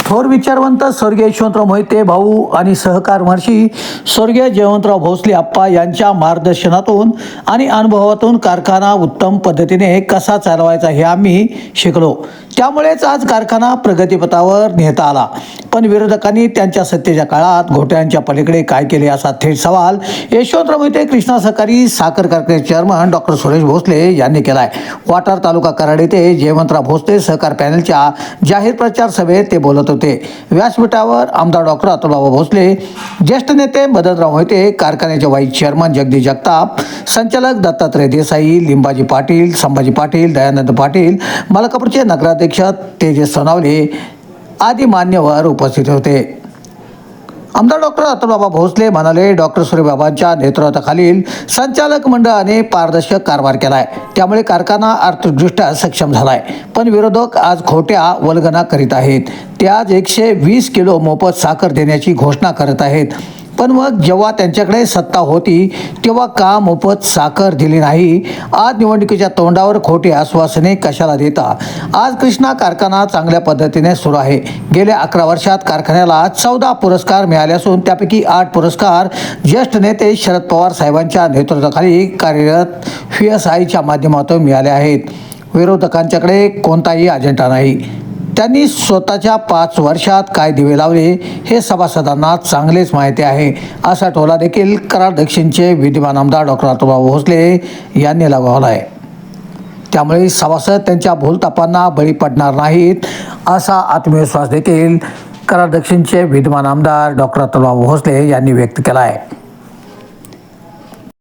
थोर विचारवंत स्वर्गीय यशवंतराव मोहिते भाऊ आणि सहकार महर्षी स्वर्गीय जयवंतराव भोसले आप्पा यांच्या मार्गदर्शनातून आणि अनुभवातून कारखाना उत्तम पद्धतीने कसा चालवायचा हे आम्ही शिकलो. त्यामुळेच आज कारखाना प्रगतीपथावर नेता आला. पण विरोधकांनी त्यांच्या सत्तेच्या काळात घोटाळ्यांच्या पलीकडे काय केले असा थेट सवाल यशवंतराव मोहिते कृष्णा सहकारी साखर कारखान्याचे चेअरमन डॉक्टर सुरेश भोसले यांनी केला आहे. वाटार तालुका कराड येथे जयवंतराव भोसले सहकार पॅनलच्या जाहीर प्रचार सभेत ते बोलत होते. व्यासपीठावर आमदार डॉक्टर अतुलबाबा भोसले, ज्येष्ठ नेते मदनराव मोहिते, कारखान्याचे व्हाईस चेअरमन जगदीश जगताप, संचालक दत्तात्रय देसाई, लिंबाजी पाटील, संभाजी पाटील, दयानंद पाटील, मलकापूरचे नगराध्यक्ष तेजस सोनावले आदी मान्यवर उपस्थित होते. आमदार डॉक्टर अतुलबाबा भोसले म्हणाले, डॉक्टर सूर्यबाबांच्या नेतृत्वाखालील संचालक मंडळाने पारदर्शक कारभार केलाय, त्यामुळे कारखाना आर्थिकदृष्ट्या सक्षम झालाय. पण विरोधक आज खोट्या वल्गना करीत आहेत. ते आज 120 किलो मोफत साखर देण्याची घोषणा करत आहेत. पण मग जेव्हा त्यांच्याकडे सत्ता होती तेव्हा का मोफत साखर दिली नाही? आज निवडणुकीच्या तोंडावर खोटी आश्वासने कशाला देता? आज कृष्णा कारखाना चांगल्या पद्धतीने सुरू आहे. गेल्या 11 वर्षात कारखान्याला 14 पुरस्कार मिळाले असून त्यापैकी 8 पुरस्कार ज्येष्ठ नेते शरद पवार साहेबांच्या नेतृत्वाखाली कार्यरत PSIच्या माध्यमातून मिळाले आहेत. विरोधकांच्याकडे कोणताही अजेंडा नाही. त्यांनी स्वतःच्या 5 वर्षात काय दिवे लावले हे सभासदांना चांगलेच माहिती आहे, असा टोला देखील कराड दक्षिणचे विद्यमान आमदार डॉक्टर अतुलबाबा भोसले यांनी लगावला आहे. त्यामुळे सभासद त्यांच्या भूलथापांना बळी पडणार नाहीत, असा आत्मविश्वास देखील कराड दक्षिणचे विद्यमान आमदार डॉक्टर अतुलबाबा भोसले यांनी व्यक्त केला आहे.